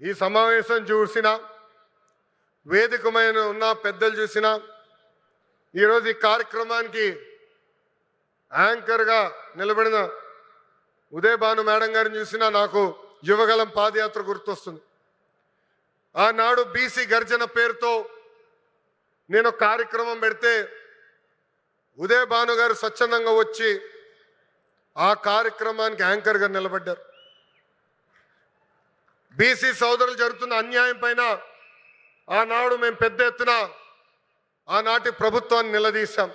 ఈ సమావేశం చూసినా వేదికమైన ఉన్న పెద్దలు చూసినా ఈరోజు ఈ కార్యక్రమానికి యాంకర్గా నిలబడిన ఉదయభాను మేడం గారిని చూసినా నాకు యువగలం పాదయాత్ర గుర్తొస్తుంది. ఆనాడు బీసీ గర్జన పేరుతో నేను కార్యక్రమం పెడితే ఉదయభాను గారు స్వచ్ఛందంగా వచ్చి ఆ కార్యక్రమానికి యాంకర్గా నిలబడ్డారు. బీసీ సోదరులు జరుగుతున్న అన్యాయం పైన ఆనాడు మేము పెద్ద ఎత్తున ఆనాటి ప్రభుత్వాన్ని నిలదీశాం.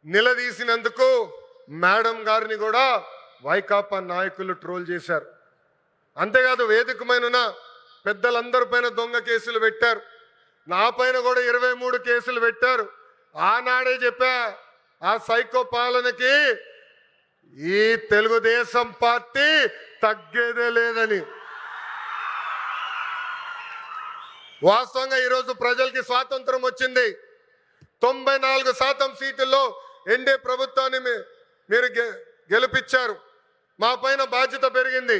నిలదీసినందుకు మేడం గారిని కూడా వైకాపా నాయకులు ట్రోల్ చేశారు. అంతేకాదు వేదికమైన పెద్దలందరి పైన దొంగ కేసులు పెట్టారు. నా పైన కూడా 23 కేసులు పెట్టారు. ఆనాడే చెప్పా ఆ సైకో పాలనకి ఈ తెలుగుదేశం పార్టీ తగ్గేదే లేదని. వాస్తవంగా ఈరోజు ప్రజలకి స్వాతంత్రం వచ్చింది. 94% సీటుల్లో ఎన్డీఏ ప్రభుత్వాన్ని మీరు గెలిపించారు. మా పైన బాధ్యత పెరిగింది.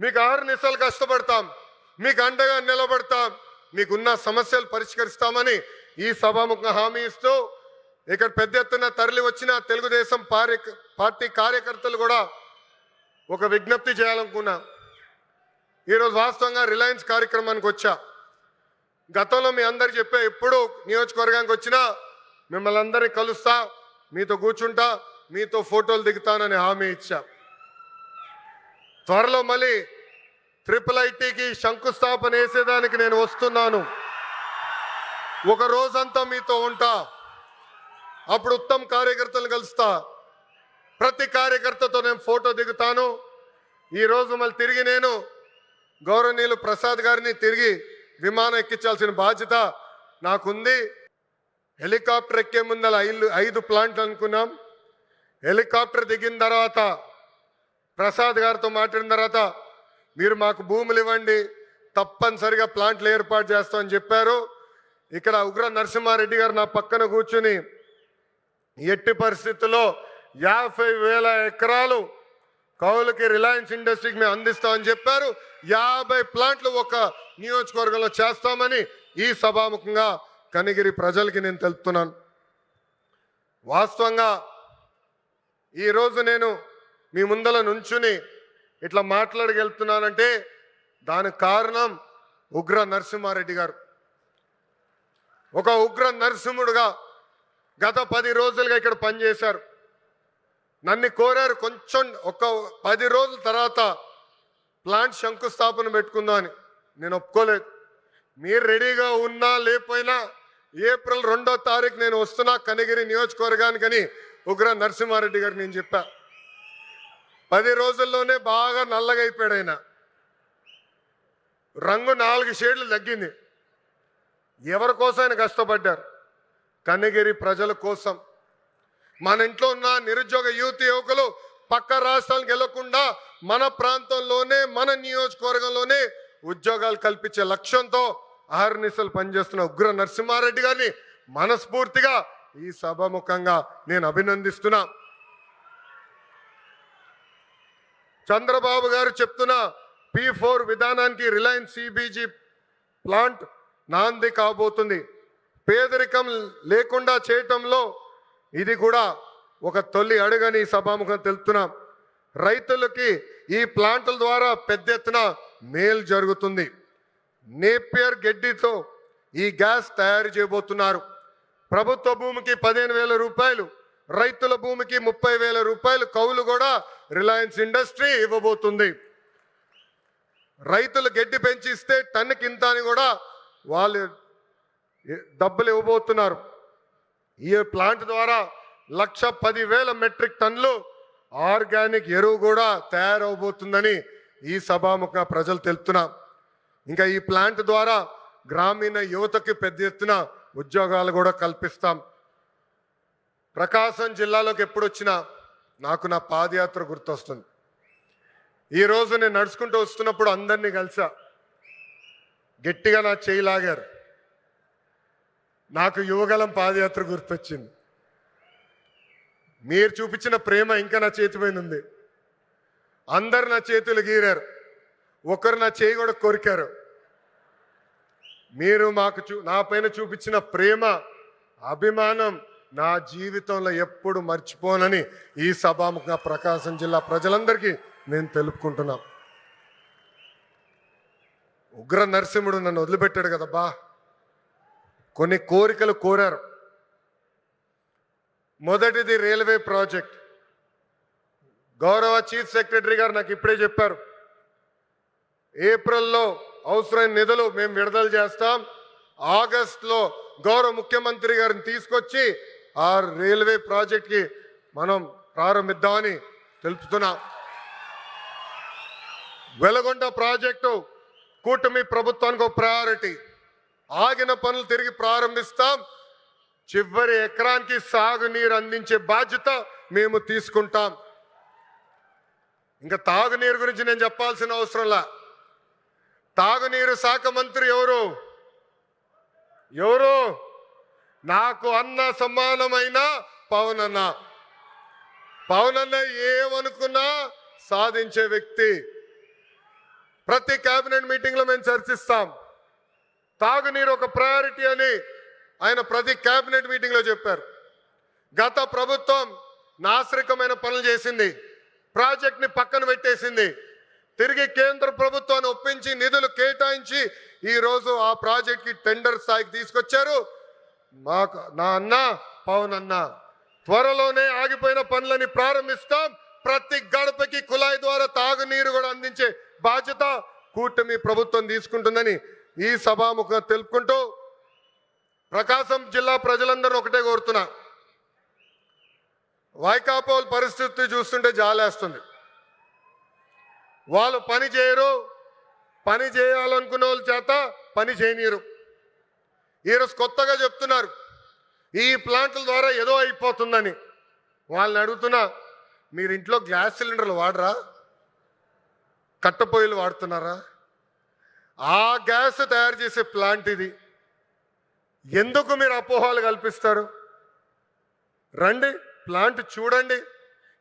మీకు అహర్నిశలు కష్టపడతాం, మీకు అండగా నిలబడతాం, మీకున్న సమస్యలు పరిష్కరిస్తామని ఈ సభాముఖంగా హామీ ఇస్తూ ఇక్కడ పెద్ద ఎత్తున తరలి వచ్చిన తెలుగుదేశం పార్టీ కార్యకర్తలు కూడా ఒక విజ్ఞప్తి చేయాలనుకున్నా. ఈరోజు వాస్తవంగా రిలయన్స్ కార్యక్రమానికి వచ్చా. గతంలో మీ అందరికి చెప్పా, ఎప్పుడు నియోజకవర్గానికి వచ్చినా మిమ్మల్ని అందరినీ కలుస్తా, మీతో కూర్చుంటా, మీతో ఫోటోలు దిగుతానని హామీ ఇచ్చా. త్వరలో మళ్ళీ IIITకి శంకుస్థాపన వేసేదానికి నేను వస్తున్నాను. ఒక రోజంతా మీతో ఉంటా. అప్పుడు ఉత్తమ్ కార్యకర్తలు కలుస్తా. ప్రతి కార్యకర్తతో నేను ఫోటో దిగుతాను. ఈరోజు మళ్ళీ తిరిగి నేను గౌరవనీయులు ప్రసాద్ గారిని తిరిగి విమానం ఎక్కించాల్సిన బాధ్యత నాకుంది. హెలికాప్టర్ ఎక్కే ముందల 5 ప్లాంట్లు అనుకున్నాం. హెలికాప్టర్ దిగిన తర్వాత ప్రసాద్ గారితో మాట్లాడిన తర్వాత మీరు మాకు భూములు ఇవ్వండి, తప్పనిసరిగా ప్లాంట్లు ఏర్పాటు చేస్తామని చెప్పారు. ఇక్కడ ఉగ్ర నరసింహారెడ్డి గారు నా పక్కన కూర్చుని ఎట్టి పరిస్థితుల్లో 50,000 ఎకరాలు కౌలుకి రిలయన్స్ ఇండస్ట్రీకి మేము అందిస్తామని చెప్పారు. 50 ప్లాంట్లు ఒక నియోజకవర్గంలో చేస్తామని ఈ సభాముఖంగా కనిగిరి ప్రజలకి నేను తెలుపుతున్నాను. వాస్తవంగా ఈరోజు నేను మీ ముందల నుంచుని ఇట్లా మాట్లాడగలుగుతున్నానంటే దానికి కారణం ఉగ్ర నరసింహారెడ్డి గారు. ఒక ఉగ్ర నరసింహుడుగా గత 10 రోజులుగా ఇక్కడ పనిచేశారు. నన్ను కోరారు కొంచెం ఒక 10 రోజుల తర్వాత ప్లాంట్ శంకుస్థాపన పెట్టుకుందాం అని. నేను ఒప్పుకోలేదు. మీరు రెడీగా ఉన్నా లేకపోయినా ఏప్రిల్ 2వ తారీఖు నేను వస్తున్నా కనిగిరి నియోజకవర్గానికని ఉగ్ర నరసింహారెడ్డి గారు నేను చెప్పా. 10 రోజుల్లోనే బాగా నల్లగా అయిపోయాడు ఆయన. రంగు 4 షేడ్లు తగ్గింది. ఎవరి కోసం ఆయన కష్టపడ్డారు? కనిగిరి ప్రజల కోసం. మన ఇంట్లో ఉన్న నిరుద్యోగ యువకులు పక్క రాష్ట్రాలకు వెళ్లకుండా మన ప్రాంతంలోనే మన నియోజకవర్గంలోనే ఉద్యోగాలు కల్పించే లక్ష్యంతో అహర్నిశలు పనిచేస్తున్న ఉగ్ర నరసింహారెడ్డి గారిని మనస్ఫూర్తిగా ఈ సభాముఖంగా నేను అభినందిస్తున్నా. చంద్రబాబు గారు చెప్తున్న P4 విధానానికి రిలయన్స్ CBG ప్లాంట్ నాంది కాబోతుంది. పేదరికం లేకుండా చేయటంలో ఇది కూడా ఒక తొలి అడుగని సభాముఖం తెలుపుతున్నాం. రైతులకి ఈ ప్లాంట్ల ద్వారా పెద్ద ఎత్తున మేలు జరుగుతుంది. నేపియర్ గడ్డితో ఈ గ్యాస్ తయారు చేయబోతున్నారు. ప్రభుత్వ భూమికి 15,000 రూపాయలు, రైతుల భూమికి 30,000 రూపాయలు కౌలు కూడా రిలయన్స్ ఇండస్ట్రీ ఇవ్వబోతుంది. రైతులు గడ్డి పెంచి ఇస్తే టన్నుకి ఇంత అని కూడా వాళ్ళు డబ్బులు ఇవ్వబోతున్నారు. ఈ ప్లాంట్ ద్వారా 110,000 మెట్రిక్ టన్నులు ఆర్గానిక్ ఎరువు కూడా తయారవబోతుందని ఈ సభాముఖ ప్రజలు తెలుపుతున్నాం. ఇంకా ఈ ప్లాంట్ ద్వారా గ్రామీణ యువతకి పెద్ద ఎత్తున ఉద్యోగాలు కూడా కల్పిస్తాం. ప్రకాశం జిల్లాలోకి ఎప్పుడు వచ్చినా నాకు నా పాదయాత్ర గుర్తొస్తుంది. ఈరోజు నేను నడుచుకుంటూ వస్తున్నప్పుడు అందరినీ కలిసా. గట్టిగా నా చేయి లాగారు. నాకు యువగలం పాదయాత్ర గుర్తొచ్చింది. మీరు చూపించిన ప్రేమ ఇంకా నా చేతి పైన ఉంది. అందరు నా చేతులు గీరారు. ఒకరు నా చేయి కూడా కొరికారు. మీరు నా పైన చూపించిన ప్రేమ, అభిమానం నా జీవితంలో ఎప్పుడు మర్చిపోనని ఈ సభాముఖంగా ప్రకాశం జిల్లా ప్రజలందరికీ నేను తెలుపుకుంటున్నా. ఉగ్ర నరసింహుడు నన్ను వదిలిపెట్టాడు కదబ్బా. కొన్ని కోరికలు కోరారు. మొదటిది రైల్వే ప్రాజెక్ట్. గౌరవ చీఫ్ సెక్రటరీ గారు నాకు ఇప్పుడే చెప్పారు, ఏప్రిల్లో అవసరమైన నిధులు మేము విడుదల చేస్తాం, ఆగస్టులో గౌరవ ముఖ్యమంత్రి గారిని తీసుకొచ్చి ఆ రైల్వే ప్రాజెక్ట్కి మనం ప్రారంభిద్దామని తెలుపుతున్నాం. వెలగొండ ప్రాజెక్టు కూటమి ప్రభుత్వానికి ఒక ప్రయారిటీ. ఆగిన పనులు తిరిగి ప్రారంభిస్తాం. చివరి ఎకరానికి సాగునీరు అందించే బాధ్యత మేము తీసుకుంటాం. ఇంకా తాగునీరు గురించి నేను చెప్పాల్సిన అవసరంలా. తాగునీరు శాఖ మంత్రి ఎవరు? నాకు అన్న సమానమైన పవన్ అన్న. పవన్ అన్న ఏమనుకున్నా సాధించే వ్యక్తి. ప్రతి కేబినెట్ మీటింగ్ లో మేము చర్చిస్తాం. తాగునీరు ఒక ప్రయారిటీ అని ఆయన ప్రతి కేబినెట్ మీటింగ్ లో చెప్పారు. గత ప్రభుత్వం నాశరికమైన పనులు చేసింది, ప్రాజెక్ట్ ని పక్కన పెట్టేసింది. తిరిగి కేంద్ర ప్రభుత్వాన్ని ఒప్పించి నిధులు కేటాయించి ఈ రోజు ఆ ప్రాజెక్ట్ కి టెండర్ స్థాయికి తీసుకొచ్చారు. నా అన్న పవన్ అన్న త్వరలోనే ఆగిపోయిన పనులని ప్రారంభిస్తాం. ప్రతి గడపకి కుళాయి ద్వారా తాగునీరు కూడా అందించే బాధ్యత కూటమి ప్రభుత్వం తీసుకుంటుందని ఈ సభాముఖంగా తెలుపుకుంటూ ప్రకాశం జిల్లా ప్రజలందరూ ఒకటే కోరుతున్నా. వైకాపోల్ పరిస్థితి చూస్తుంటే జాలేస్తుంది. వాళ్ళు పని చేయరు, పని చేయాలనుకునే వాళ్ళ చేత పని చేయనీరు. ఈరోజు కొత్తగా చెప్తున్నారు ఈ ప్లాంట్ల ద్వారా ఏదో అయిపోతుందని. వాళ్ళని అడుగుతున్నా, మీరు ఇంట్లో గ్యాస్ సిలిండర్లు వాడరా? కట్టెపొయ్యిలు వాడుతున్నారా? ఆ గ్యాస్ తయారు చేసే ప్లాంట్ ఇది. ఎందుకు మీరు అపోహలు కల్పిస్తారు? రండి, ప్లాంట్ చూడండి,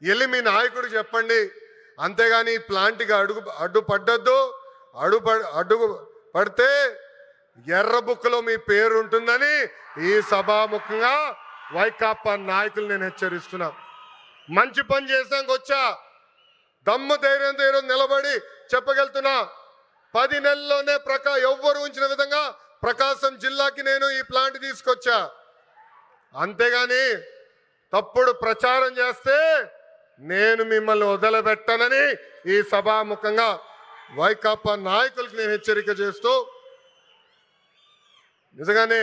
వెళ్ళి మీ నాయకుడు చెప్పండి. అంతేగాని ఈ ప్లాంట్కి అడ్డు పడితే ఎర్ర బుక్కులో మీ పేరు ఉంటుందని ఈ సభాముఖంగా వైకాపా నాయకులు నేను హెచ్చరిస్తున్నా. మంచి పని చేసాక వచ్చా, దమ్ము ధైర్యంతో ఈరోజు నిలబడి చెప్పగలుగుతున్నా. 10 నెలల్లోనే ఎవ్వరు ఉంచిన విధంగా ప్రకాశం జిల్లాకి నేను ఈ ప్లాంట్ తీసుకొచ్చా. అంతేగాని తప్పుడు ప్రచారం చేస్తే నేను మిమ్మల్ని వదలబెట్టనని ఈ సభాముఖంగా వైకాపా నాయకులకు నేను హెచ్చరిక చేస్తూ, నిజంగానే